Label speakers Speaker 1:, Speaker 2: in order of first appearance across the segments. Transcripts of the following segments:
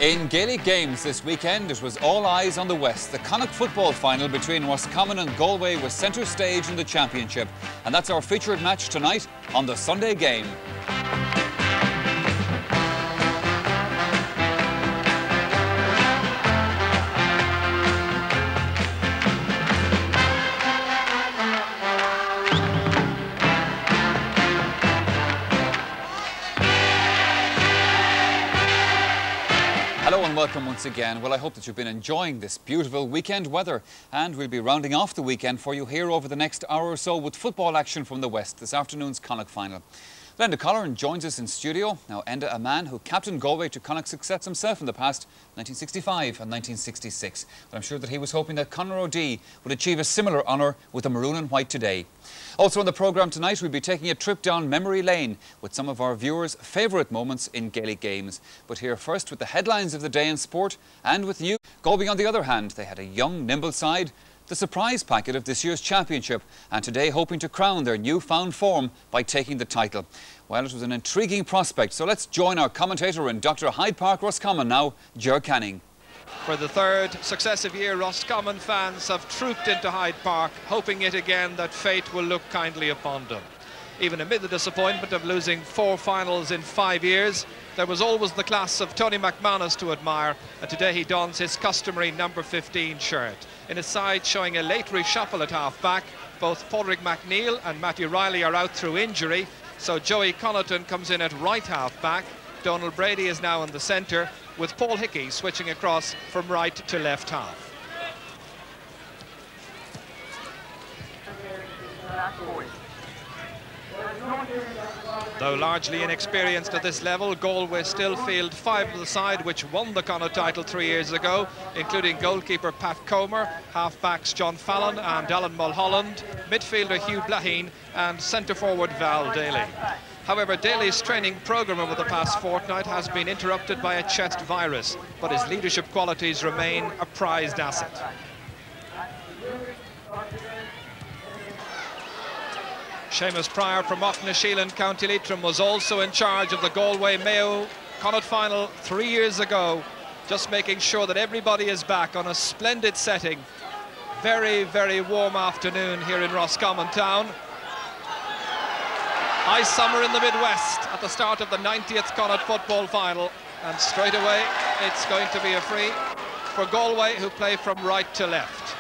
Speaker 1: In Gaelic games this weekend, it was all eyes on the West. The Connacht football final between Roscommon and Galway was centre stage in the championship. And that's our featured match tonight on the Sunday Game. Hello and welcome once again. Well, I hope that you've been enjoying this beautiful weekend weather, and we'll be rounding off the weekend for you here over the next hour or so with football action from the West, this afternoon's Connacht final. Enda Colleran joins us in studio. Now, Enda, a man who captained Galway to Connacht success himself in the past, 1965 and 1966. But I'm sure that he was hoping that Conor O'Dea would achieve a similar honour with the maroon and white today. Also on the programme tonight, we'll be taking a trip down memory lane with some of our viewers' favourite moments in Gaelic games. But here first with the headlines of the day in sport, and with you. Galway, on the other hand, they had a young, nimble side, the surprise packet of this year's championship, and today hoping to crown their newfound form by taking the title. Well, it was an intriguing prospect, so let's join our commentator in Dr. Hyde Park, Roscommon now, Ger Canning.
Speaker 2: For the third successive year, Roscommon fans have trooped into Hyde Park, hoping yet again that fate will look kindly upon them. Even amid the disappointment of losing 4 finals in 5 years, there was always the class of Tony McManus to admire, and today he dons his customary number 15 shirt. In a side showing a late reshuffle at half-back, both Padraig McNeil and Matthew Riley are out through injury, so Joey Connaughton comes in at right half-back. Donald Brady is now in the centre, with Paul Hickey switching across from right to left half. Though largely inexperienced at this level, Galway still field 5 of the side which won the Connacht title 3 years ago, including goalkeeper Pat Comer, half-backs John Fallon and Alan Mulholland, midfielder Hugh Blaheen and centre-forward Val Daly. However, Daly's training programme over the past fortnight has been interrupted by a chest virus, but his leadership qualities remain a prized asset. Seamus Pryor from Auchnasheelan, County Leitrim, was also in charge of the Galway Mayo Connacht final 3 years ago, just making sure that everybody is back on a splendid setting. Very, very warm afternoon here in Roscommon town. High summer in the Midwest at the start of the 90th Connacht football final, and straight away it's going to be a free for Galway, who play from right to left.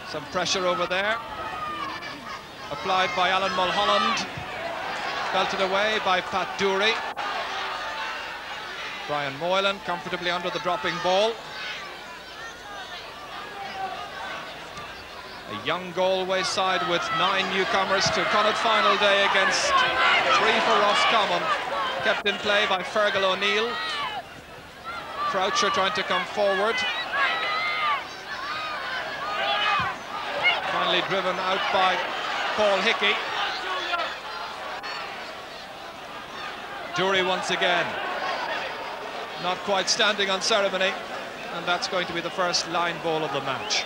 Speaker 2: Some pressure over there, applied by Alan Mulholland, belted away by Pat Dury. Brian Moylan comfortably under the dropping ball. A young Galway side with 9 newcomers to Connacht final day against 3 for Roscommon, kept in play by Fergal O'Neill. Croucher trying to come forward. Finally driven out by Paul Hickey. Dury once again, not quite standing on ceremony, and that's going to be the first line ball of the match.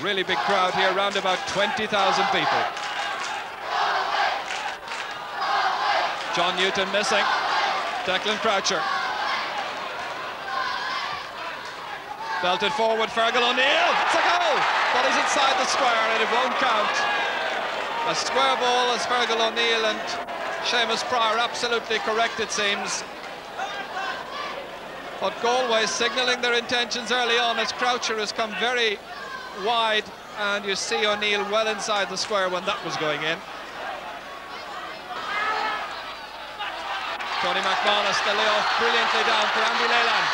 Speaker 2: Really big crowd here, around about 20,000 people. John Newton missing. Declan Croucher. Belted forward, Fergal O'Neill. It's a goal, but he's inside the square and it won't count. A square ball as Fergal O'Neill, and Seamus Pryor absolutely correct, it seems. But Galway signalling their intentions early on as Croucher has come very wide, and you see O'Neill well inside the square when that was going in. Tony McManus, the layoff brilliantly down for Andy Leyland.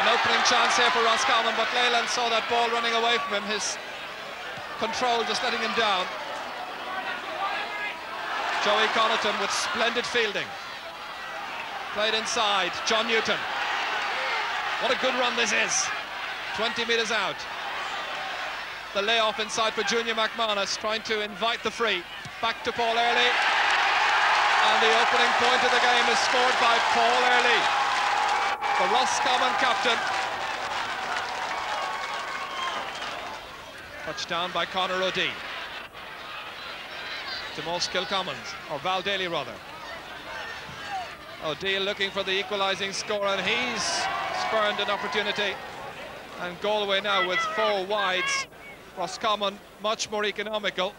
Speaker 2: An opening chance here for Roscommon, but Leyland saw that ball running away from him, his control just letting him down. Joey Connaughton with splendid fielding. Played inside, John Newton. What a good run this is. 20 metres out. The layoff inside for Junior McManus, trying to invite the free. Back to Paul Early. And the opening point of the game is scored by Paul Early, the Roscommon captain. Touchdown by Conor O'Dea. to most Kilcommons, or Valdaly rather. O'Deal looking for the equalising score, and he's spurned an opportunity. And Galway now with 4 wides. Roscommon much more economical.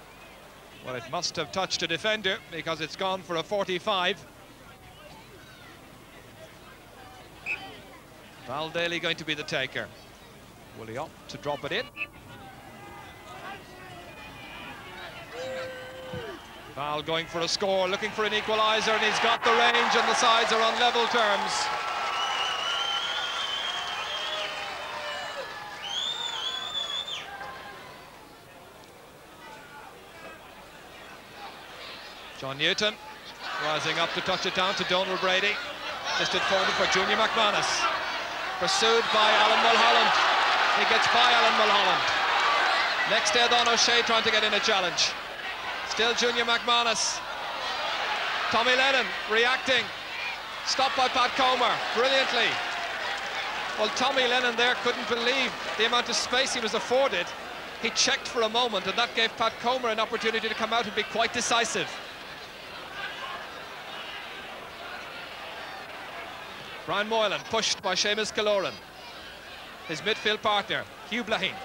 Speaker 2: Well, it must have touched a defender because it's gone for a 45. Valdaly going to be the taker. Will he opt to drop it in? Val going for a score, looking for an equaliser, and he's got the range, and the sides are on level terms. John Newton rising up to touch it down to Donald Brady. Just it forward for Junior McManus. Pursued by Alan Mulholland. He gets by Alan Mulholland. Next head on O'Shea trying to get in a challenge. Still Junior McManus. Tommy Lennon reacting. Stopped by Pat Comer brilliantly. Well, Tommy Lennon there couldn't believe the amount of space he was afforded. He checked for a moment, and that gave Pat Comer an opportunity to come out and be quite decisive. Brian Moylan pushed by Seamus Killoran. His midfield partner, Hugh Blaheen.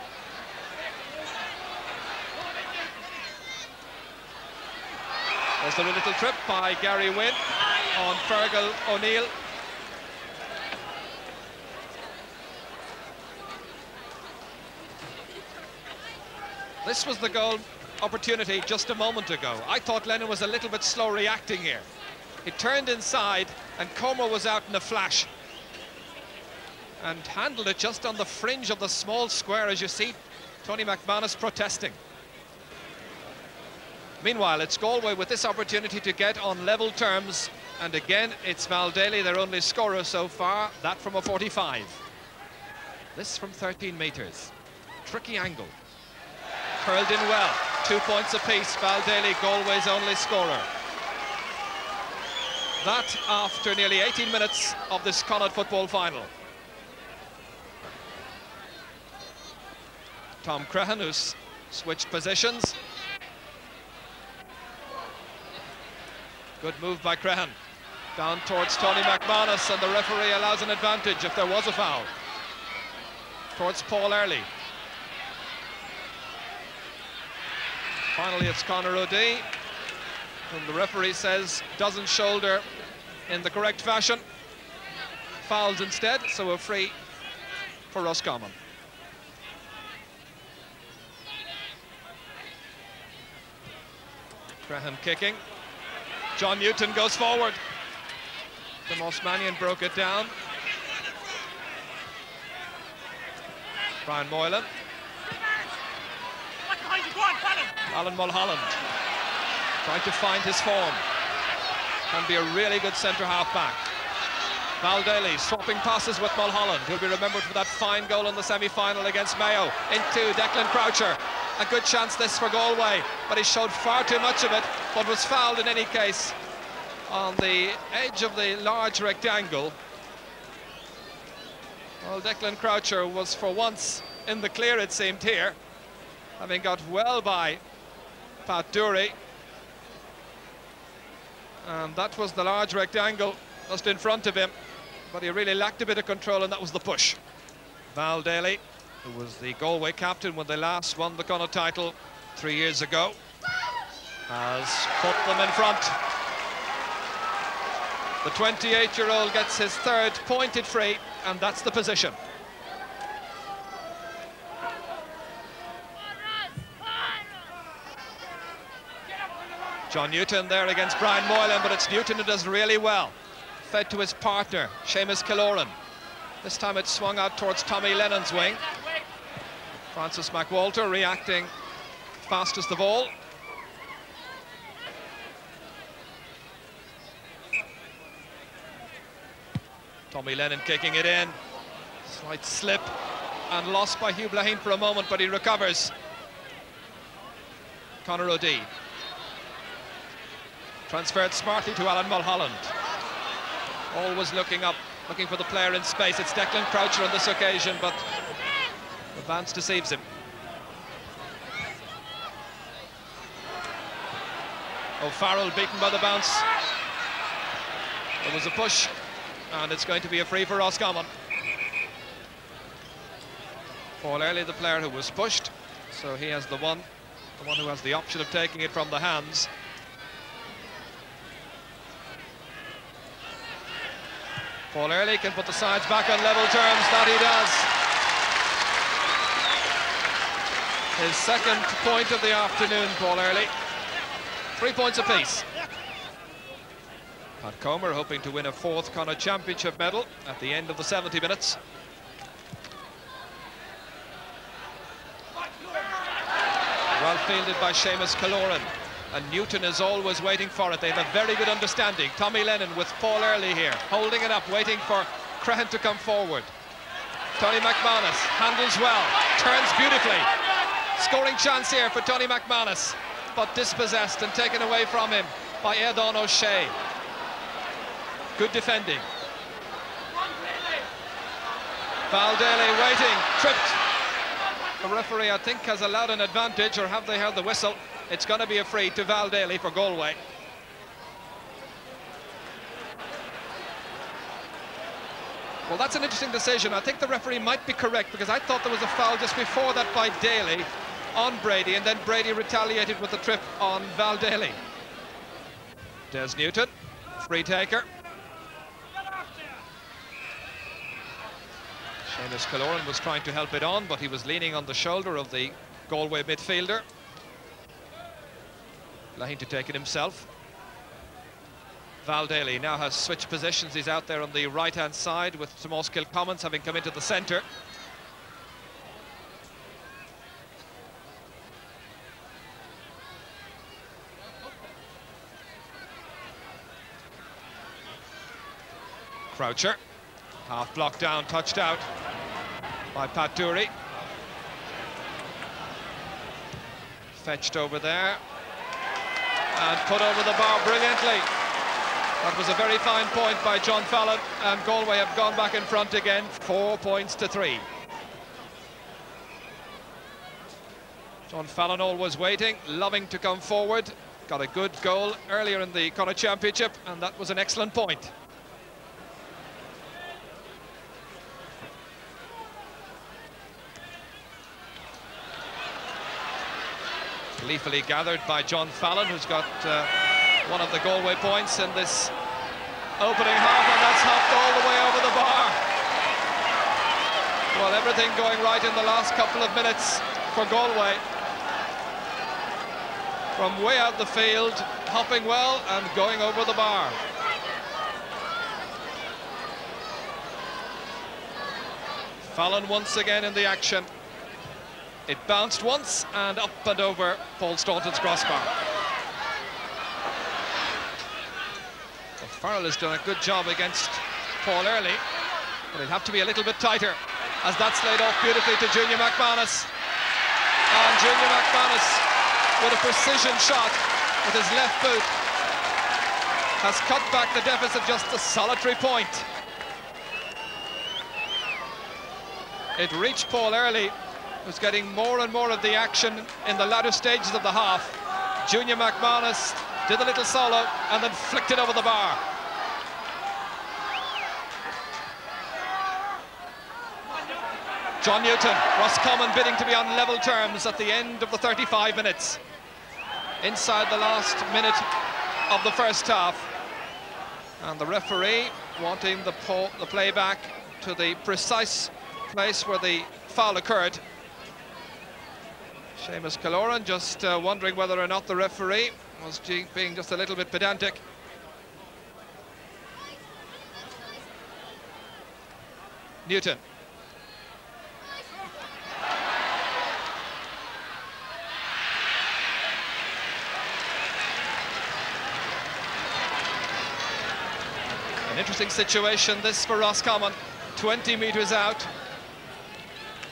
Speaker 2: There's the little trip by Gary Wynn on Fergal O'Neill. This was the goal opportunity just a moment ago. I thought Lennon was a little bit slow reacting here. He turned inside and Comer was out in a flash and handled it just on the fringe of the small square, as you see Tony McManus protesting. Meanwhile, it's Galway with this opportunity to get on level terms, and again it's Valdaly, their only scorer so far, that from a 45. This from 13 metres. Tricky angle. Curled in well. 2 points apiece. Valdaly, Galway's only scorer. That after nearly 18 minutes of this Connacht football final. Tom Crehan, who's switched positions. Good move by Crehan. Down towards Tony McManus, and the referee allows an advantage if there was a foul. Towards Paul Early. Finally, it's Conor O'Dea, whom the referee says doesn't shoulder in the correct fashion. Fouls instead, so a free for Roscommon. Crehan kicking. John Newton goes forward. The Mosmanian broke it down. Brian Moylan. Alan Mulholland trying to find his form. Can be a really good centre-half back. Valdaly swapping passes with Mulholland, who'll be remembered for that fine goal in the semi-final against Mayo. Into Declan Croucher. A good chance this for Galway, but he showed far too much of it, but was fouled in any case on the edge of the large rectangle. Well, Declan Croucher was for once in the clear, it seemed here, having got well by Pat Dury. And that was the large rectangle just in front of him, but he really lacked a bit of control, and that was the push. Valdaly, who was the Galway captain when they last won the Connacht title 3 years ago, has put them in front. The 28-year-old gets his third pointed free, and that's the position. John Newton there against Brian Moylan, but it's Newton who does really well. Fed to his partner, Seamus Killoran. This time it's swung out towards Tommy Lennon's wing. Francis McWalter reacting fast as the ball. Tommy Lennon kicking it in. Slight slip and lost by Hugh Blaheen for a moment, but he recovers. Conor O'Dea. Transferred smartly to Alan Mulholland. Always looking up, looking for the player in space. It's Declan Croucher on this occasion, but the Vance deceives him. O'Farrell beaten by the bounce. There was a push, and it's going to be a free for Roscommon. Paul Early, the player who was pushed, so he has the one who has the option of taking it from the hands. Paul Early can put the sides back on level terms. That he does. His second point of the afternoon, Paul Early. 3 points apiece. Pat Comer hoping to win a 4th Connacht Championship medal at the end of the 70 minutes. Well fielded by Seamus Killoran, and Newton is always waiting for it. They have a very good understanding. Tommy Lennon with Paul Early here, holding it up, waiting for Crehan to come forward. Tony McManus handles well, turns beautifully. Scoring chance here for Tony McManus, but dispossessed and taken away from him by Aidan O'Shea. Good defending. Val Daly waiting, tripped. The referee, I think, has allowed an advantage, or have they heard the whistle? It's going to be a free to Val Daly for Galway. Well, that's an interesting decision. I think the referee might be correct, because I thought there was a foul just before that by Daly on Brady, and then Brady retaliated with the trip on Val Daly. Des Newton, free taker. Seamus Killoran was trying to help it on, but he was leaning on the shoulder of the Galway midfielder. Looking to take it himself. Val Daly now has switched positions. He's out there on the right-hand side with Tomás Kilcommons having come into the centre. Croucher, half blocked down, touched out by Pat Dury. Fetched over there and put over the bar brilliantly. That was a very fine point by John Fallon, and Galway have gone back in front again, 4 points to 3. John Fallon always waiting, loving to come forward. Got a good goal earlier in the Connacht Championship, and that was an excellent point. Gleefully gathered by John Fallon, who's got one of the Galway points in this opening half, and that's hopped all the way over the bar. Well, everything going right in the last couple of minutes for Galway. From way out the field, hopping well and going over the bar. Fallon once again in the action. It bounced once and up and over Paul Staunton's crossbar. Well, Farrell has done a good job against Paul Early, but it'll have to be a little bit tighter, as that's laid off beautifully to Junior McManus. And Junior McManus, with a precision shot with his left boot, has cut back the deficit just a solitary point. It reached Paul Early, who's getting more and more of the action in the latter stages of the half. Junior McManus did a little solo and then flicked it over the bar. John Newton, Roscommon bidding to be on level terms at the end of the 35 minutes. Inside the last minute of the first half. And the referee wanting the play back to the precise place where the foul occurred. Seamus Killoran just wondering whether or not the referee was being just a little bit pedantic. Newton. An interesting situation this for Roscommon, 20 metres out,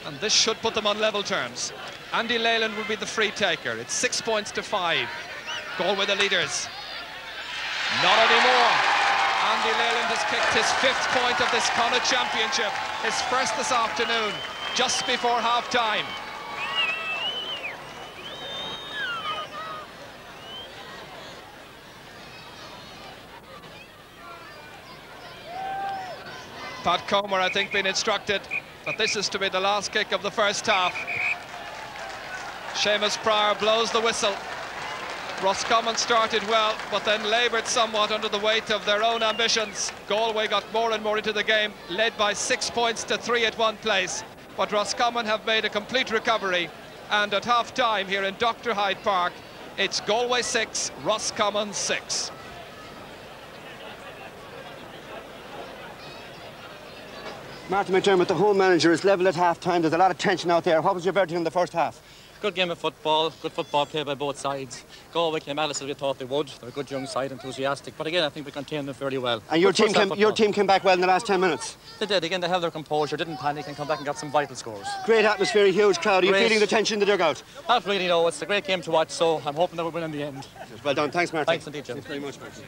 Speaker 2: and this should put them on level terms. Andy Leyland will be the free taker. It's 6 points to 5. Galway the leaders. Not anymore. Andy Leyland has kicked his 5th point of this Connacht Championship, his first this afternoon, just before half-time. Pat Comer, I think, been instructed that this is to be the last kick of the first half. Seamus Pryor blows the whistle. Roscommon started well, but then laboured somewhat under the weight of their own ambitions. Galway got more and more into the game, led by 6 points to 3 at one place. But Roscommon have made a complete recovery, and at half-time here in Dr. Hyde Park, it's Galway 6, Roscommon 6.
Speaker 3: Martin McDermott, the home manager, is level at half-time. There's a lot of tension out there. What was your verdict in the first half?
Speaker 4: Good game of football, good football play by both sides. Galway came at us as we thought they would. They're a good young side, enthusiastic. But again, I think we contained them fairly well.
Speaker 3: And your team came back well in the last 10 minutes?
Speaker 4: They did. Again, they held their composure, didn't panic, and come back and got some vital scores.
Speaker 3: Great atmosphere, huge crowd. Are you feeling the tension in the dugout?
Speaker 4: Absolutely, no. It's a great game to watch, so I'm hoping that we'll win in the end.
Speaker 3: Well done. Thanks, Martin.
Speaker 4: Thanks indeed, Jim.
Speaker 3: Thanks very much, Martin.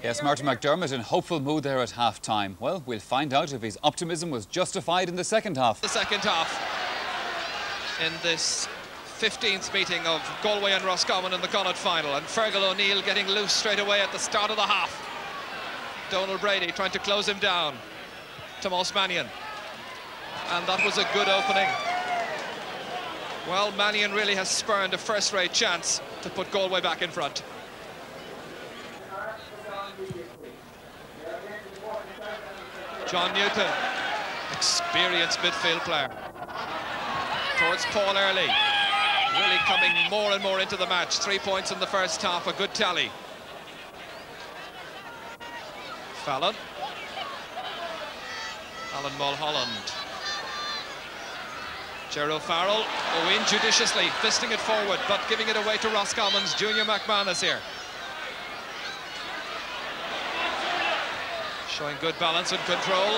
Speaker 1: Yes, Martin McDermott in hopeful mood there at half-time. Well, we'll find out if his optimism was justified in the second half.
Speaker 2: The second half in this 15th meeting of Galway and Roscommon in the Connacht final, and Fergal O'Neill getting loose straight away at the start of the half. Donal Brady trying to close him down. Tomás Mannion, and that was a good opening. Well, Mannion really has spurned a first-rate chance to put Galway back in front. John Newton, experienced midfield player, towards Paul Early. Really coming more and more into the match. 3 points in the first half, a good tally. Fallon. Alan Mulholland. Ger O'Farrell, injudiciously fisting it forward, but giving it away to Roscommon's Junior McManus here. Showing good balance and control.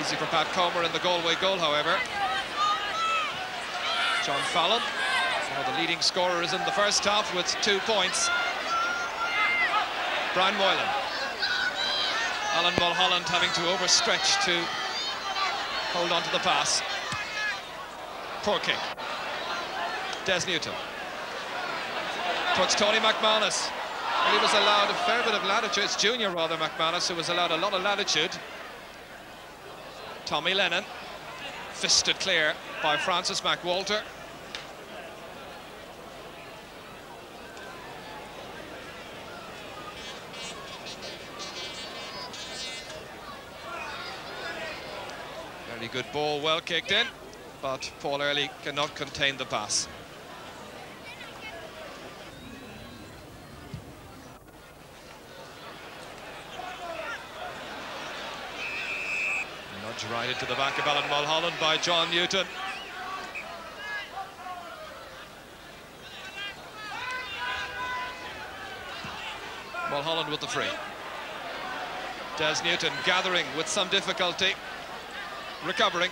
Speaker 2: Easy for Pat Comer in the Galway goal, however. John Fallon, one of the leading scorers in the first half with 2 points. Brian Moylan. Alan Mulholland having to overstretch to hold on to the pass. Poor kick. Des Newton. Towards Tony McManus. Well, he was allowed a fair bit of latitude. It's Junior, rather, McManus, who was allowed a lot of latitude. Tommy Lennon. Fisted clear by Francis McWalter. Very good ball, well kicked in, but Paul Early cannot contain the pass. Nudge right into the back of Alan Mulholland by John Newton. Mulholland with the free. Des Newton gathering with some difficulty, recovering.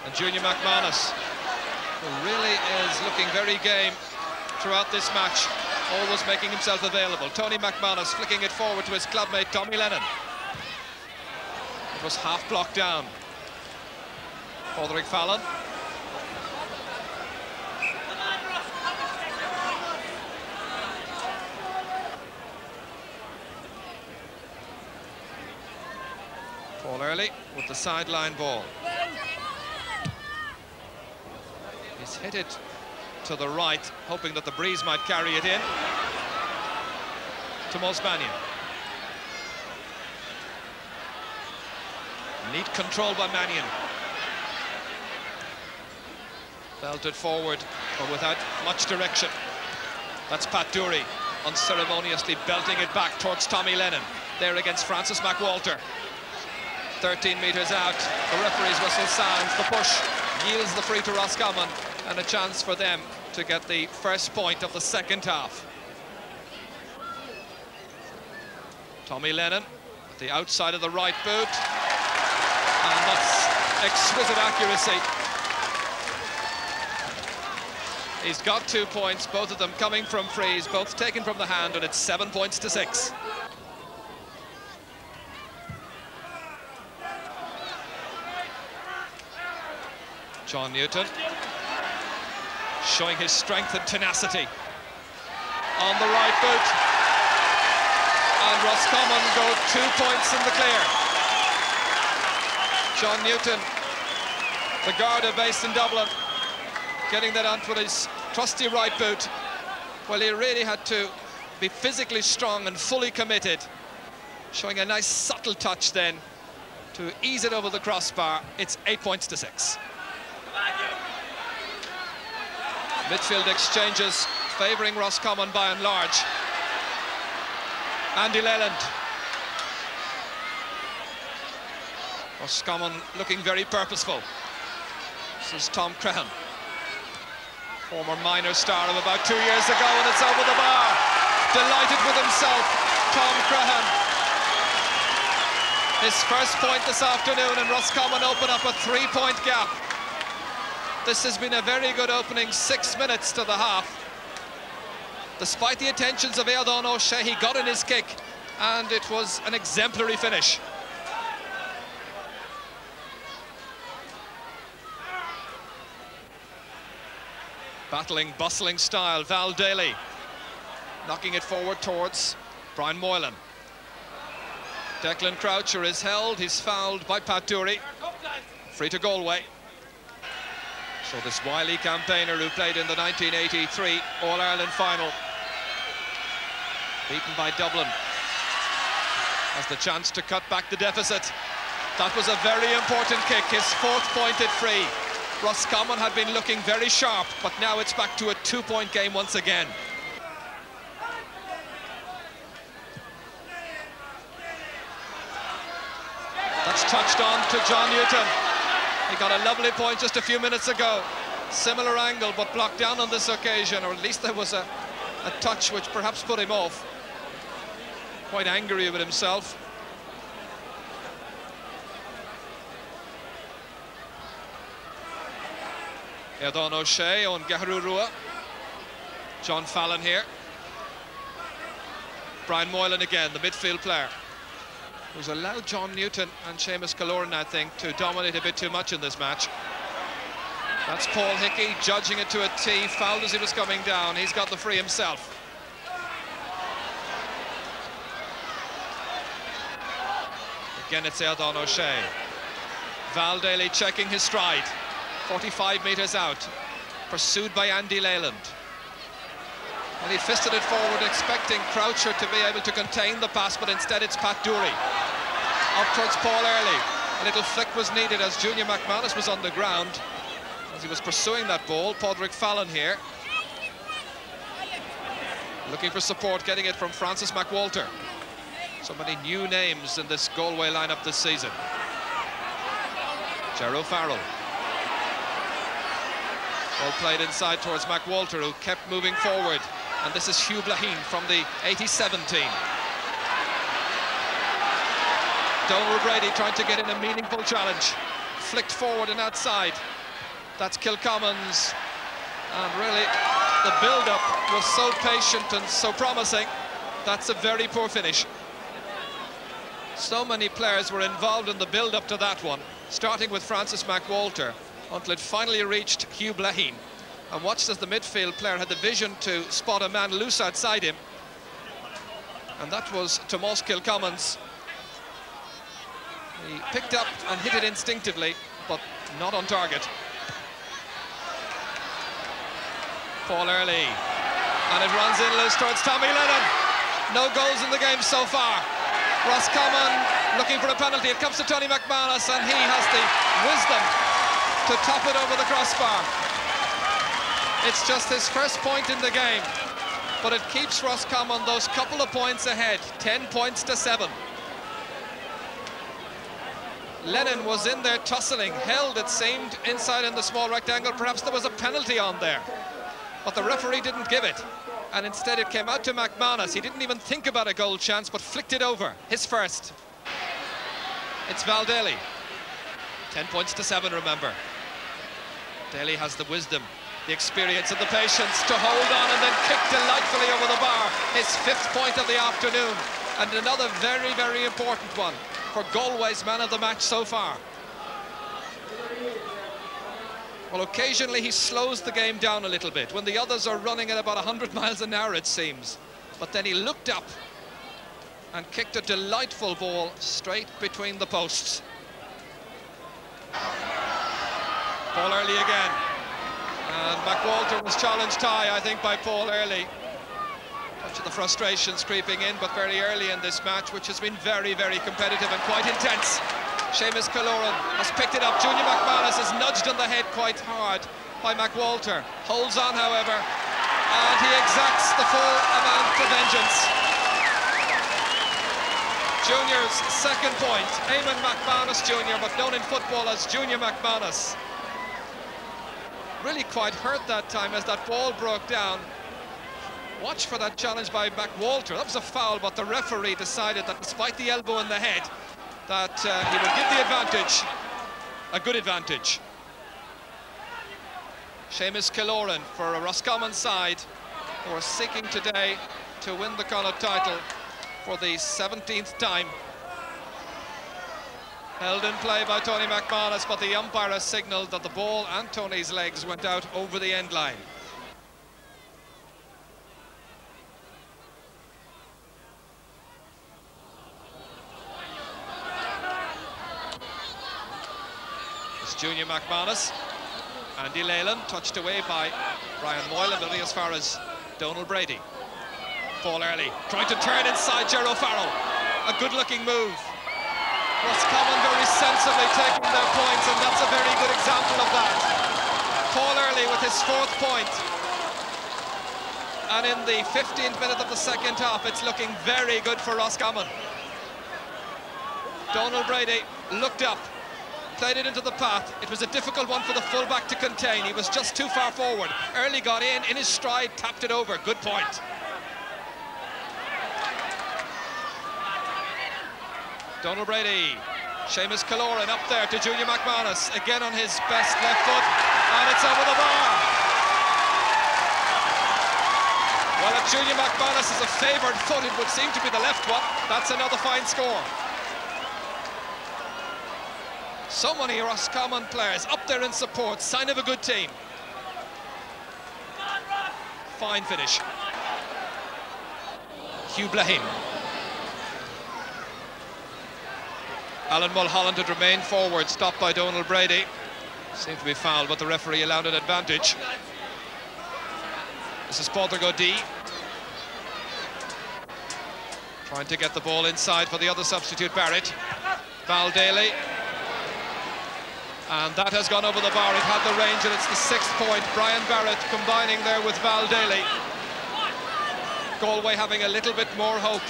Speaker 2: And Junior McManus, who really is looking very game throughout this match, always making himself available. Tony McManus flicking it forward to his clubmate Tommy Lennon. It was half blocked down. Padraig Fallon. Paul Early with the sideline ball. He's hit it to the right, hoping that the breeze might carry it in. Tomás Mannion. Neat control by Mannion. Belted forward, but without much direction. That's Pat Dury, unceremoniously belting it back towards Tommy Lennon. There against Francis McWalter. 13 metres out, the referee's whistle sounds, the push yields the free to Roscommon, and a chance for them to get the first point of the second half. Tommy Lennon at the outside of the right boot, and that's exquisite accuracy. He's got 2 points, both of them coming from frees, both taken from the hand, and it's 7 points to 6. John Newton showing his strength and tenacity on the right boot, And Roscommon go 2 points in the clear. John Newton, the Garda based in Dublin, getting that onto his trusty right boot. Well, he really had to be physically strong and fully committed, showing a nice subtle touch then to ease it over the crossbar. It's 8 points to 6. Midfield exchanges favouring Roscommon by and large. Andy Leland. Roscommon looking very purposeful. This is Tom Crehan, former minor star of about 2 years ago, and it's over the bar. Delighted with himself, Tom Crehan. His first point this afternoon, and Roscommon open up a 3-point gap. This has been a very good opening 6 minutes to the half. Despite the attentions of Éadán O'Shea, he got in his kick, and it was an exemplary finish. Battling, bustling style, Val Daly knocking it forward towards Brian Moylan. Declan Croucher is held, he's fouled by Pat Dourey. Free to Galway. So this wily campaigner who played in the 1983 All-Ireland final, beaten by Dublin, has the chance to cut back the deficit. That was a very important kick, his 4th pointed free. Roscommon had been looking very sharp, but now it's back to a 2-point game once again. That's touched on to John Newton. He got a lovely point just a few minutes ago. Similar angle, but blocked down on this occasion, or at least there was a touch which perhaps put him off. Quite angry with himself. Éadán O'Shea on Gaharurua. John Fallon here. Brian Moylan again, the midfield player, who's allowed John Newton and Seamus Kaloran, I think, to dominate a bit too much in this match. That's Paul Hickey judging it to a T, fouled as he was coming down. He's got the free himself. Again, it's Éadán O'Shea. Val Daly checking his stride. 45 metres out, pursued by Andy Leland. And he fisted it forward, expecting Croucher to be able to contain the pass, but instead it's Pat Dourey. Up towards Paul Early. A little flick was needed as Junior McManus was on the ground as he was pursuing that ball. Padraig Fallon here, looking for support, getting it from Francis McWalter. So many new names in this Galway lineup this season. Gerald Farrell. Ball played inside towards McWalter, who kept moving forward. And this is Hugh Blaheen from the 87 team. Donald Brady trying to get in a meaningful challenge. Flicked forward and outside. That's Kilcommon's. And really, the build-up was so patient and so promising. That's a very poor finish. So many players were involved in the build-up to that one, starting with Francis McWalter, until it finally reached Hugh Blaheen. And watched as the midfield player had the vision to spot a man loose outside him. And that was Tomás Kilcommons. He picked up and hit it instinctively, but not on target. Paul Early. And it runs in loose towards Tommy Lennon. No goals in the game so far. Roscommon looking for a penalty. It comes to Tony McManus, and he has the wisdom to top it over the crossbar. It's just his first point in the game, but it keeps Roscommon those couple of points ahead, 10 points to 7. Lennon was in there tussling, held, it seemed, inside in the small rectangle. Perhaps there was a penalty on there, but the referee didn't give it, and instead it came out to McManus. He didn't even think about a goal chance, but flicked it over, his first. It's Val Daly. 10 points to 7, remember. Daly has the wisdom, the experience and the patience to hold on and then kick delightfully over the bar. His 5th point of the afternoon, and another very, very important one for Galway's man of the match so far. Well, occasionally he slows the game down a little bit when the others are running at about 100 miles an hour, it seems. But then he looked up and kicked a delightful ball straight between the posts. Paul Early again. And McWalter was challenged high, I think, by Paul Early. Touch of the frustrations creeping in, but very early in this match, which has been very, very competitive and quite intense. Seamus Killoran has picked it up. Junior McManus is nudged on the head quite hard by McWalter. Holds on, however, and he exacts the full amount of vengeance. Junior's second point. Eamon McManus Jr., but known in football as Junior McManus. Really quite hurt that time as that ball broke down. Watch for that challenge by McWalter. That was a foul, but the referee decided that despite the elbow in the head, that he would give the advantage, a good advantage. Seamus Killoran for a Roscommon side who are seeking today to win the Connacht title for the 17th time. Held in play by Tony McManus, but the umpire has signalled that the ball and Tony's legs went out over the end line. It's Junior McManus. Andy Leyland touched away by Brian Moylan, nearly as far as Donald Brady. Paul Early trying to turn inside Ger O'Farrell. A good-looking move. Roscommon very sensibly taking their points, and that's a very good example of that. Paul Early with his 4th point. And in the 15th minute of the second half, it's looking very good for Roscommon. Donald Brady looked up, played it into the path. It was a difficult one for the fullback to contain. He was just too far forward. Early got in his stride, tapped it over. Good point. Donald Brady, Seamus Killoran up there to Junior McManus, again on his best left foot, and it's over the bar. Well, if Junior McManus is a favoured foot, it would seem to be the left one. That's another fine score. So many Roscommon players up there in support, sign of a good team. Fine finish. Hugh Blahim. Alan Mulholland had remained forward, stopped by Donald Brady. Seemed to be fouled, but the referee allowed an advantage. This is Pádraig O'Dea. Trying to get the ball inside for the other substitute, Barrett. Val Daly. And that has gone over the bar. It had the range, and it's the 6th point. Brian Barrett combining there with Val Daly. Galway having a little bit more hope.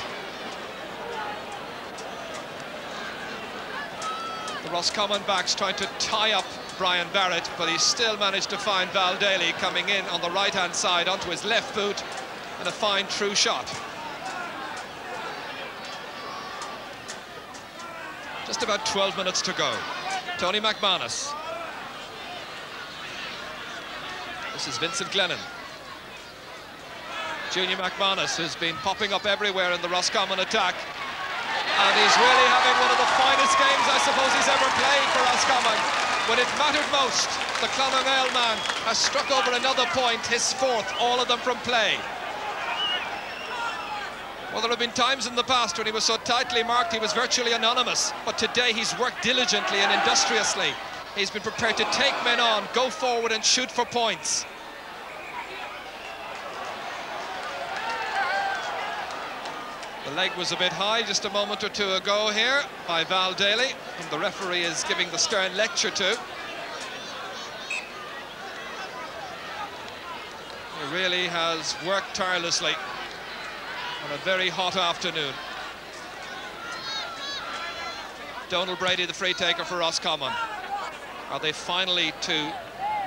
Speaker 2: The Roscommon backs trying to tie up Brian Barrett, but he still managed to find Val Daly coming in on the right-hand side onto his left boot, and a fine true shot. Just about 12 minutes to go. Tony McManus. This is Vincent Glennon. Junior McManus has been popping up everywhere in the Roscommon attack. And he's really having one of the finest games, I suppose, he's ever played for Roscommon. When it mattered most, the Clononale man has struck over another point, his 4th, all of them from play. Well, there have been times in the past when he was so tightly marked he was virtually anonymous, but today he's worked diligently and industriously. He's been prepared to take men on, go forward and shoot for points. The leg was a bit high just a moment or two ago here by Val Daly, whom the referee is giving the stern lecture to. He really has worked tirelessly on a very hot afternoon. Donald Brady, the free taker for Roscommon. Are they finally to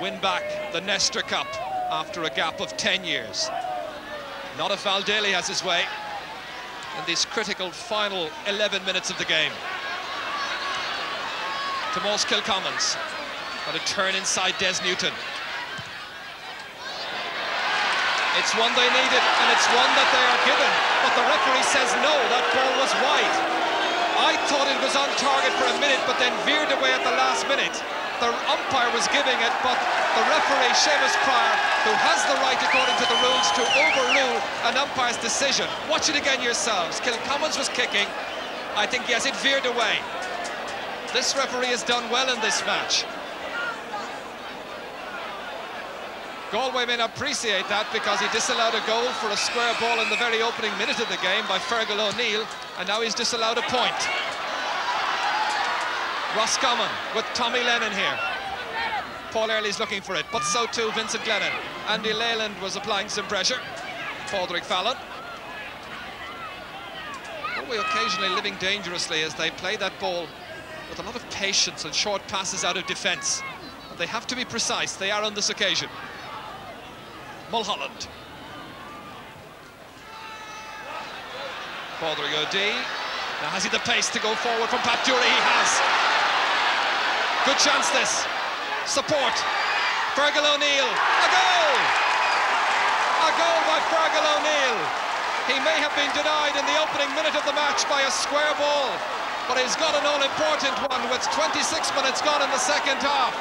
Speaker 2: win back the Nestor Cup after a gap of 10 years? Not if Val Daly has his way in these critical final 11 minutes of the game. Tomás Kilcommons got a turn inside Des Newton. It's one they needed, and it's one that they are given, but the referee says no, that ball was wide. I thought it was on target for a minute, but then veered away at the last minute. The umpire was giving it, but the referee, Seamus Pryor, who has the right, according to the rules, to overrule an umpire's decision. Watch it again yourselves. Kilcommons was kicking. I think, yes, it veered away. This referee has done well in this match. Galway may not appreciate that because he disallowed a goal for a square ball in the very opening minute of the game by Fergal O'Neill, and now he's disallowed a point. Roscommon with Tommy Lennon here. Paul Early's looking for it, but so too Vincent Glennon. Andy Leyland was applying some pressure. Padraig Fallon. Galway occasionally living dangerously as they play that ball with a lot of patience and short passes out of defence. But they have to be precise, they are on this occasion. Mulholland. Padraig O'Dea. Now has he the pace to go forward from Pat Dury? He has. Good chance this. Support. Fergal O'Neill. A goal! A goal by Fergal O'Neill. He may have been denied in the opening minute of the match by a square ball, but he's got an all-important one with 26 minutes gone in the second half.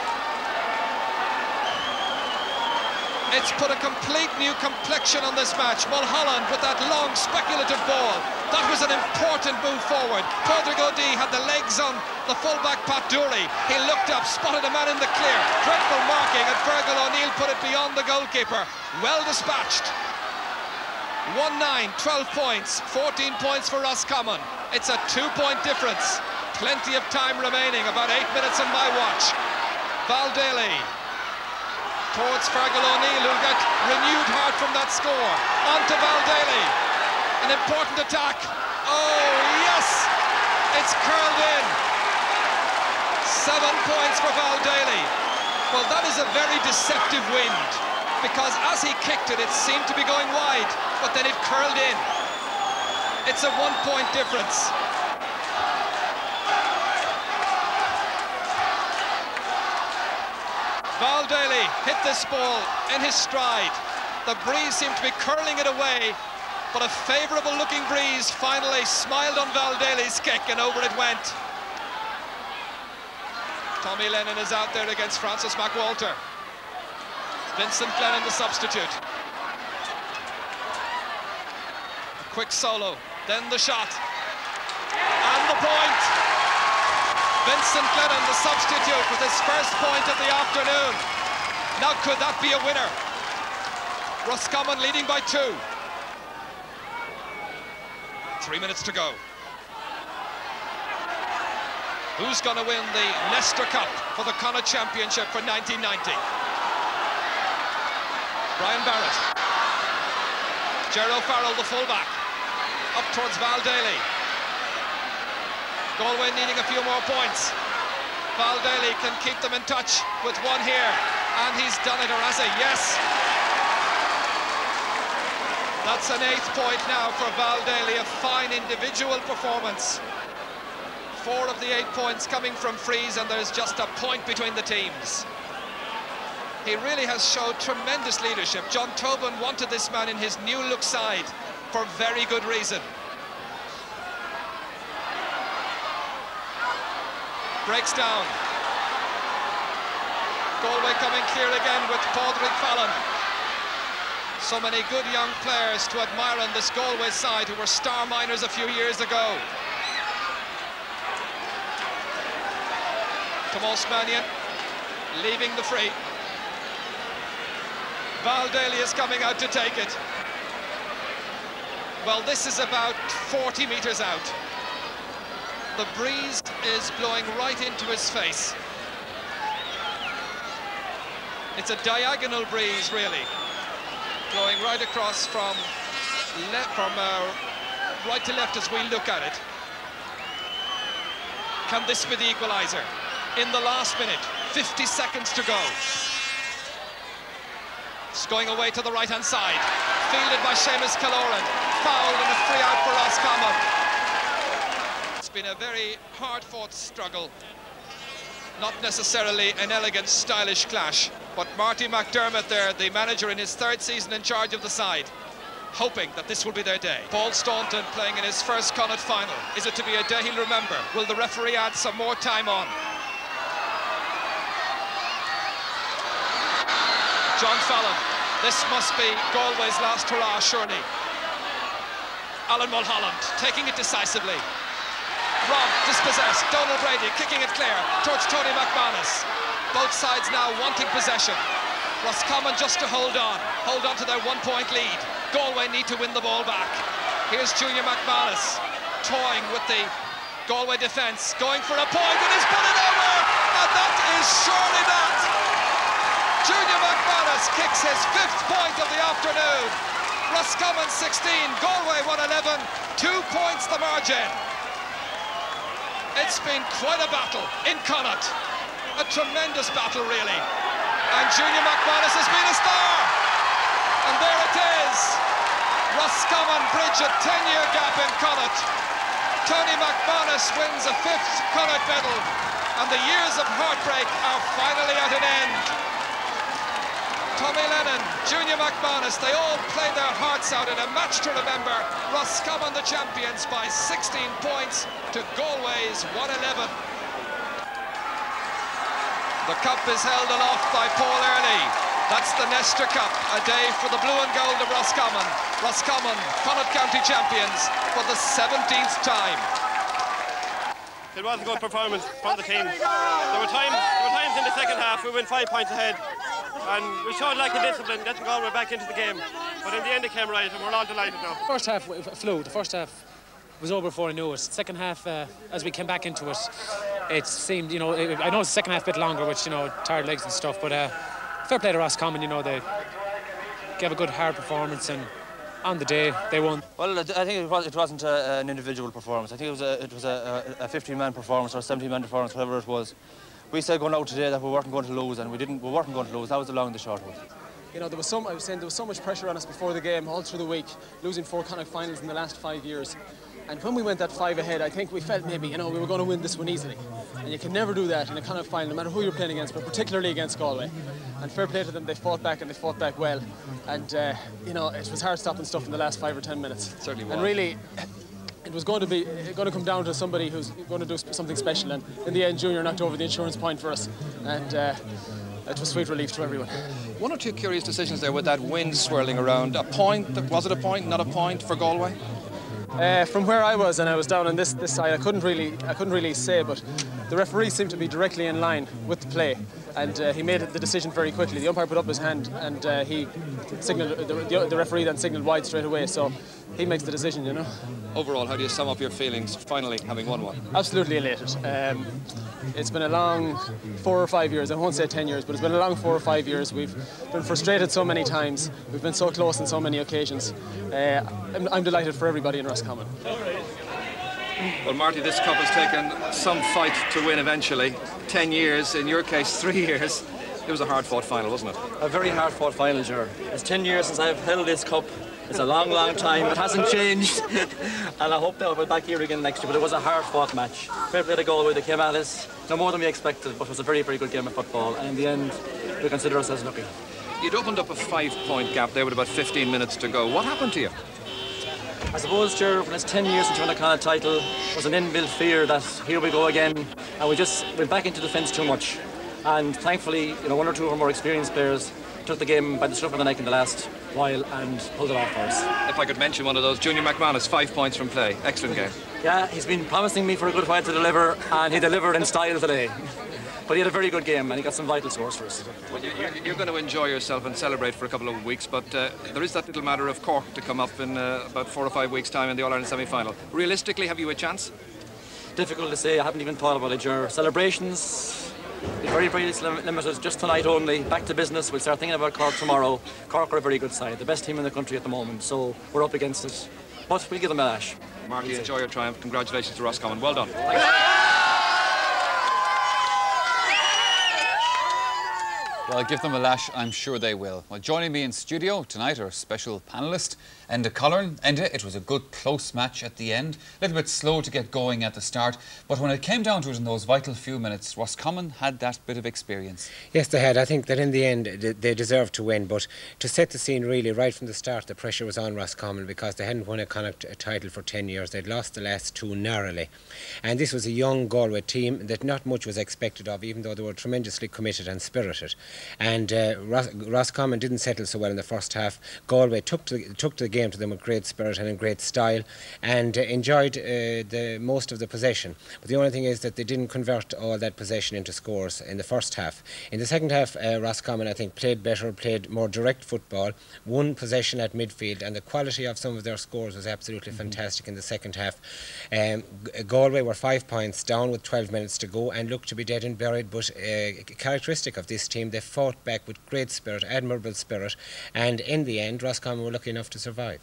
Speaker 2: It's put a complete new complexion on this match. Mulholland with that long speculative ball. That was an important move forward. Padraig O'Dea had the legs on the fullback Pat Dury. He looked up, spotted a man in the clear. Dreadful marking, and Fergal O'Neill put it beyond the goalkeeper. Well dispatched. 1-9, 12 points, 14 points for Roscommon. It's a 2-point difference. Plenty of time remaining, about 8 minutes on my watch. Val Daly towards Fergal O'Neill, who'll get renewed heart from that score. On to Val Daly. An important attack. Oh, yes! It's curled in. 7 points for Val Daly. Well, that is a very deceptive wind, because as he kicked it, it seemed to be going wide, but then it curled in. It's a 1-point difference. Val Daly hit this ball in his stride. The breeze seemed to be curling it away, but a favourable looking breeze finally smiled on Val Daly's kick, and over it went. Tommy Lennon is out there against Francis McWalter. Vincent Glennon the substitute. A quick solo, then the shot, and the point. Vincent Glennon, the substitute, with his first point of the afternoon. Now could that be a winner? Roscommon leading by 2. 3 minutes to go. Who's going to win the Leinster Cup for the Connacht Championship for 1990? Brian Barrett. Ger O'Farrell, the fullback. Up towards Val Daly. Galway needing a few more points. Val Daly can keep them in touch with one here, and he's done it, or has he? Yes. That's an 8th point now for Val Daly, a fine individual performance. 4 of the 8 points coming from frees, and there's just a point between the teams. He really has showed tremendous leadership. John Tobin wanted this man in his new look side for very good reason. Breaks down. Galway coming clear again with Padraig Fallon. So many good young players to admire on this Galway side who were star miners a few years ago. Tomas Mannion leaving the free. Val Daly is coming out to take it. Well, this is about 40 metres out. The breeze is blowing right into his face. It's a diagonal breeze, really, blowing right across from right to left as we look at it. Can this be the equaliser? In the last minute, 50 seconds to go. It's going away to the right-hand side. Fielded by Seamus Killoran. Fouled and a free out for Roscommon. It's been a very hard-fought struggle. Not necessarily an elegant, stylish clash. But Marty McDermott there, the manager in his 3rd season in charge of the side, hoping that this will be their day. Paul Staunton playing in his first Connacht final. Is it to be a day he'll remember? Will the referee add some more time on? John Fallon. This must be Galway's last hurrah, surely. Alan Mulholland taking it decisively. Rob dispossessed. Donald Brady kicking it clear towards Tony McManus. Both sides now wanting possession. Roscommon just to hold on to their 1-point lead. Galway need to win the ball back. Here's Junior McManus toying with the Galway defence, going for a point, and he's put it over, and that is surely that. Junior McManus kicks his 5th point of the afternoon. Roscommon 16, Galway 111, 2 points the margin. It's been quite a battle in Connacht, a tremendous battle really, and Junior McManus has been a star, and there it is. Roscommon bridge a 10-year gap in Connacht. Tony McManus wins a 5th Connacht medal, and the years of heartbreak are finally at an end. Tommy Lennon, Junior McManus, they all played their hearts out in a match to remember. Roscommon the champions by 16 points to Galway's 111. The cup is held aloft by Paul Early. That's the Nestor Cup, a day for the blue and gold of Roscommon. Roscommon, Connacht County champions for the 17th time.
Speaker 5: It was a good performance from the team. There were times in the second half we went 5 points ahead, and we showed lack of discipline, getting Galway back into the game. But in the end it came right, and we're all delighted now.
Speaker 6: First half flew. The first half was over before I knew it. Second half, as we came back into it, it seemed, I know it's the second half a bit longer, which, tired legs and stuff, but fair play to Roscommon, they gave a good hard performance, and on the day they won.
Speaker 4: Well, I think it wasn't an individual performance. I think it was a 15-man performance or a 17-man performance, whatever it was. We said going out today that we weren't going to lose, and we weren't going to lose. That was the long and the short of it.
Speaker 7: There was so much pressure on us before the game, all through the week, losing 4 Connacht finals in the last 5 years. And when we went that 5 ahead, I think we felt maybe, we were going to win this one easily. And you can never do that in a Connacht final, no matter who you're playing against, but particularly against Galway. And fair play to them, they fought back, and they fought back well. And, it was hard stopping stuff in the last 5 or 10 minutes.
Speaker 1: It certainly was.
Speaker 7: And really, it was going to come down to somebody who's going to do something special. And in the end, Junior knocked over the insurance point for us. And it was sweet relief to everyone.
Speaker 8: One or two curious decisions there with that wind swirling around. Was it a point, not a point for Galway?
Speaker 7: From where I was, and I was down on this side, I couldn't really say, but the referee seemed to be directly in line with the play, and he made the decision very quickly. The umpire put up his hand, and he signalled. The referee then signalled wide straight away. So he makes the decision,
Speaker 8: Overall, how do you sum up your feelings finally having won one?
Speaker 7: Absolutely elated. It's been a long 4 or 5 years. I won't say 10 years, but it's been a long 4 or 5 years. We've been frustrated so many times. We've been so close on so many occasions. I'm delighted for everybody in Roscommon.
Speaker 8: Well, Marty, this cup has taken some fight to win eventually. 10 years, in your case 3 years. It was a hard-fought final, wasn't it?
Speaker 4: A very hard-fought final, Ger. It's 10 years since I've held this cup. It's a long, long time. It hasn't changed. And I hope that we'll be back here again next year. But it was a hard-fought match. Fair play to Galway. They came at us no more than we expected, but it was a very, very good game of football. And in the end, we consider ourselves lucky.
Speaker 8: You'd opened up a 5-point gap there with about 15 minutes to go. What happened to you?
Speaker 4: I suppose, Ger, when it's 10 years since you won a Connacht title, there was an inbuilt fear that here we go again. And we just went back into defence too much. And thankfully, 1 or 2 of our more experienced players took the game by the scruff of the neck in the last while and pulled it off for us.
Speaker 8: If I could mention one of those, Junior McManus, 5 points from play. Excellent game.
Speaker 4: Yeah, he's been promising me for a good while to deliver, and he delivered in style today. But he had a very good game, and he got some vital scores for us.
Speaker 8: Well, you're going to enjoy yourself and celebrate for a couple of weeks, but there is that little matter of Cork to come up in about 4 or 5 weeks' time in the All-Ireland semi-final. Realistically, have you a chance?
Speaker 4: Difficult to say. I haven't even thought about it, Ger. Celebrations, very, very limited. Just tonight only. Back to business. We'll start thinking about Cork tomorrow. Cork are a very good side, the best team in the country at the moment, so we're up against it. But we'll give them a lash.
Speaker 8: Marty, enjoy your triumph. Congratulations to Roscommon. Well done.
Speaker 1: Well, give them a lash, I'm sure they will. Well, joining me in studio tonight, our special panellist, Enda Colleran. Enda, it was a good, close match at the end. A little bit slow to get going at the start, but when it came down to it in those vital few minutes, Roscommon had that bit of experience.
Speaker 9: Yes, they had. I think that in the end, they deserved to win, but to set the scene really, right from the start, the pressure was on Roscommon because they hadn't won a Connacht title for 10 years. They'd lost the last 2 narrowly. And this was a young Galway team that not much was expected of, even though they were tremendously committed and spirited. And Roscommon didn't settle so well in the first half. Galway took the game to them with great spirit and in great style, and enjoyed the most of the possession. But the only thing is that they didn't convert all that possession into scores in the first half. In the second half, Roscommon, I think, played better, played more direct football, won possession at midfield, and the quality of some of their scores was absolutely fantastic in the second half. Galway were 5 points down with 12 minutes to go and looked to be dead and buried, but characteristic of this team, they fought back with great spirit, admirable spirit, and in the end Roscommon were lucky enough to survive.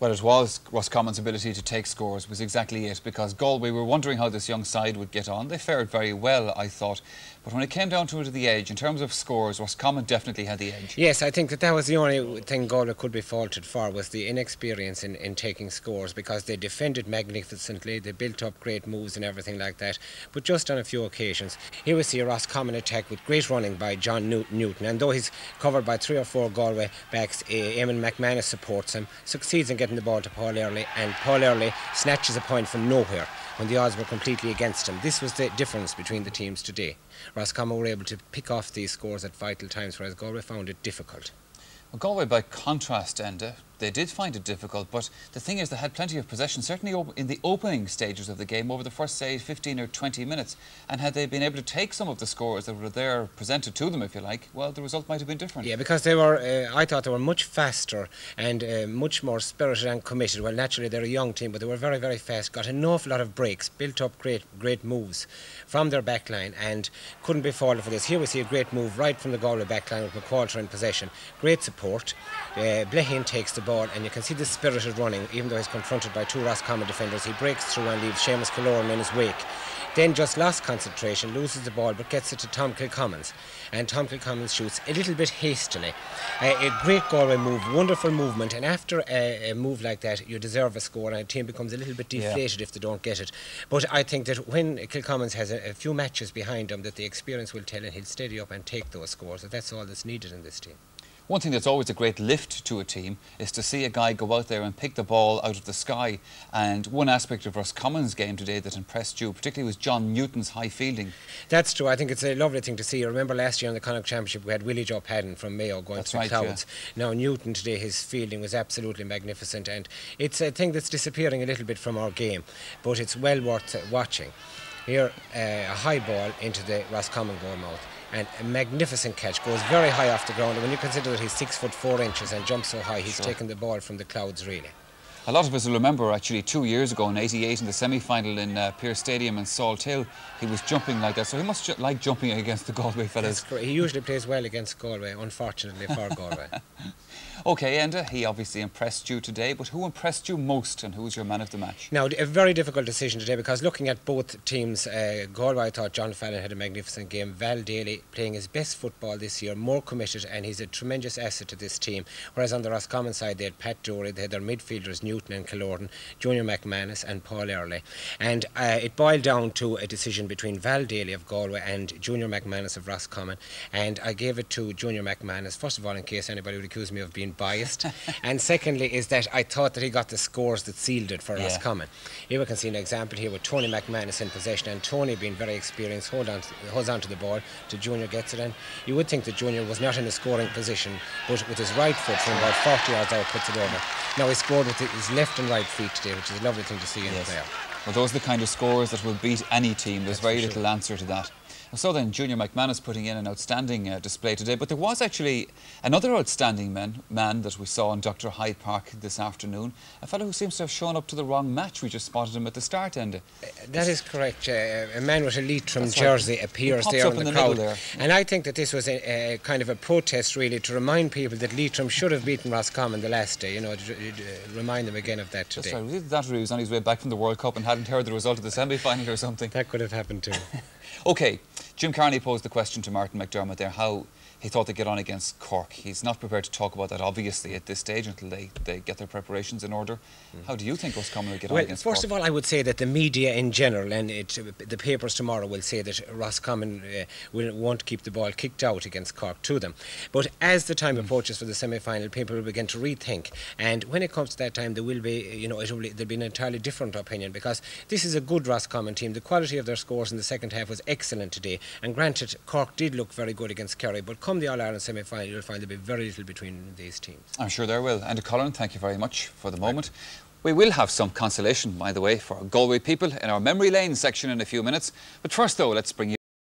Speaker 1: Well, it was Roscommon's ability to take scores was exactly it, because Galway were wondering how this young side would get on. They fared very well, I thought, but when it came down to the edge, in terms of scores, Roscommon definitely had the edge.
Speaker 9: Yes, I think that was the only thing Galway could be faulted for, was the inexperience in taking scores, because they defended magnificently, they built up great moves and everything like that, but just on a few occasions. Here we see a Roscommon attack with great running by John Newton, and though he's covered by 3 or 4 Galway backs, Eamon McManus supports him, succeeds in getting the ball to Paul Early, and Paul Early snatches a point from nowhere when the odds were completely against him. This was the difference between the teams today. Roscommon were able to pick off these scores at vital times, whereas Galway found it difficult.
Speaker 1: Well, Galway, by contrast, Enda, they did find it difficult, but the thing is they had plenty of possession, certainly in the opening stages of the game, over the first, say, 15 or 20 minutes. And had they been able to take some of the scores that were there presented to them, if you like, well, the result might have been different.
Speaker 9: Yeah, because they were, I thought they were much faster and much more spirited and committed. Well, naturally, they're a young team, but they were very, very fast, got an awful lot of breaks, built up great moves from their back line, and couldn't be faulted for this. Here we see a great move right from the Galway back line with McQualter in possession. Great support. Blehin takes the ball, and you can see the spirited running. Even though he's confronted by 2 Roscommon defenders, he breaks through and leaves Seamus Killoran in his wake. Then just lost concentration, loses the ball, but gets it to Tom Kilcommons, and Tom Kilcommons shoots a little bit hastily. A great Galway move, wonderful movement, and after a move like that you deserve a score, and a team becomes a little bit deflated if they don't get it. But I think that when Kilcommons has a few matches behind him, that the experience will tell, and he'll steady up and take those scores. That's all that's needed in this team.
Speaker 1: One thing that's always a great lift to a team is to see a guy go out there and pick the ball out of the sky. And one aspect of Roscommon's game today that impressed you particularly was John Newton's high fielding.
Speaker 9: That's true. I think it's a lovely thing to see. I remember last year in the Connacht Championship we had Willie Joe Padden from Mayo going through the clouds. Yeah. Now Newton today, his fielding was absolutely magnificent, and it's a thing that's disappearing a little bit from our game, but it's well worth watching. Here, a high ball into the Roscommon goal mouth, and a magnificent catch, goes very high off the ground, and when you consider that he's 6'4" and jumps so high, he's taken the ball from the clouds, really.
Speaker 1: A lot of us will remember actually 2 years ago in '88 in the semi-final in Pearse Stadium in Salt Hill, he was jumping like that, so he must like jumping against the Galway fellas.
Speaker 9: He usually plays well against Galway, unfortunately for Galway.
Speaker 1: OK, Enda, he obviously impressed you today, but who impressed you most and who was your man of the match?
Speaker 9: Now, a very difficult decision today, because looking at both teams, Galway, I thought John Fallon had a magnificent game. Val Daly playing his best football this year, more committed, and he's a tremendous asset to this team. Whereas on the Roscommon side, they had Pat Dory, they had their midfielders Newton and Killoran, Junior McManus and Paul Early. And it boiled down to a decision between Val Daly of Galway and Junior McManus of Roscommon. And I gave it to Junior McManus, first of all, in case anybody would accuse me of being biased, and secondly is that I thought that he got the scores that sealed it for Roscommon. Here we can see an example here with Tony McManus in possession, and Tony, being very experienced, holds on to the ball till Junior gets it, and you would think that Junior was not in a scoring position, but with his right foot from about 40 yards out puts it over. Now he scored with his left and right feet today, which is a lovely thing to see in a player.
Speaker 1: Well, those are the kind of scores that will beat any team. There's very little answer to that. So then, Junior McManus putting in an outstanding display today, but there was actually another outstanding man that we saw in Dr. Hyde Park this afternoon, a fellow who seems to have shown up to the wrong match. We just spotted him at the start, Enda.
Speaker 9: That is correct. A man with a Leitrim jersey appears there in the crowd. And I think that this was a kind of a protest, really, to remind people that Leitrim should have beaten Roscommon the last day, you know, to remind them again of that today.
Speaker 1: That's right. That he was on his way back from the World Cup and hadn't heard the result of the semi-final or something.
Speaker 9: That could have happened too.
Speaker 1: OK, Jim Carney posed the question to Martin McDermott there, how he thought they'd get on against Cork. He's not prepared to talk about that, obviously, at this stage until they get their preparations in order. How do you think Roscommon will get on against Cork?
Speaker 9: First of all, I would say that the media in general, and the papers tomorrow will say that Roscommon won't keep the ball kicked out against Cork to them. But as the time approaches for the semi-final, people will begin to rethink. And when it comes to that time, there will be, you know, there'll be an entirely different opinion, because this is a good Roscommon team. The quality of their scores in the second half was excellent today. And granted, Cork did look very good against Kerry, but come come the All-Ireland semi-final, you'll find there'll be very little between these teams.
Speaker 1: I'm sure there will. And Colin, thank you very much for the moment. We will have some consolation, by the way, for Galway people in our Memory Lane section in a few minutes. But first, though, let's bring you